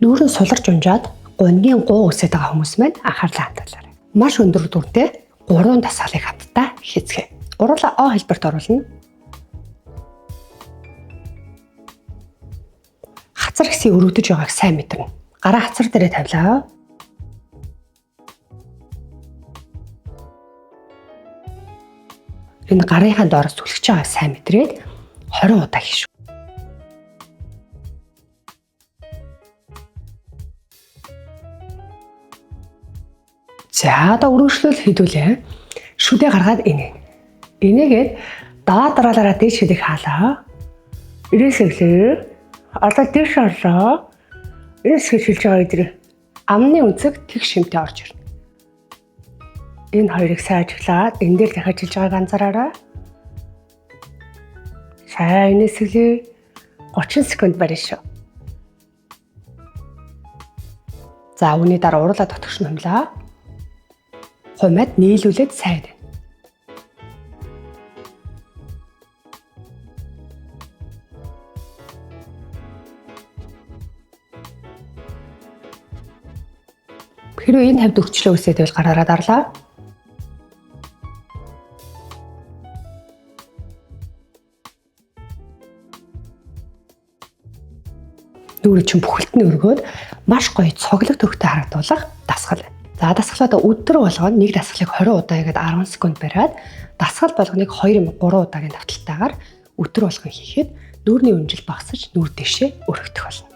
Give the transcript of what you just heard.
Нүүрэн суларч унжаад гунгийн гуу үсээд байгаа хүмүүс маань анхаарлаа хандуулаарай. Маш өндөр дүртэй 3 дасгалыг хамтдаа хийцгээе. Гурлаа А хэлбэрт оруулна. Хацар хэсгийг өргөдөж байгааг сайн мэдэрнэ. Гараа хацар дээрээ тавилаа. Энэ гарынхаа доороос түлхэж байгааг сайн мэдрээд 20 удаа хийш. За одоо өргөжлөл хийдүүлээ. Шүдээ гаргаад инээ. Инээгээд дараалалаа дээш хэдийг хаалаа. Ирээсэглээ. Одоо дээш орлоо. Ирээсгээ шилж байгаа идрээ. Амны үнцэг тэг шимтээ орж ирнэ. Энэ хоёрыг сайн ажиглаад энэ дээр дахиад шилж байгааг анзаараарай. Сайн инээсгэлээ. 30 секунд барина шүү. За үүний дараа уруулаа дотгош нумлаа. Хумад нийлүүлээд сайн байна. Хэрвээ энэ хавьд өрчлөө үсээд байвал гараараа дарлаа. Нүүрээ чинь бүхэлдэн өргөөд маш гоё цоглог төгтөй харагдуулах дасгал байна. За дасгалаа өдөр болгоод нэг дасгалыг 20 удаа хийгээд 10 секунд бариад дасгал болгоныг 2-3 удаагийн давталтайгаар өдөр болгон хийхэд нүүрний өнжил багасж нүүр дэшээ өргөдөх болно.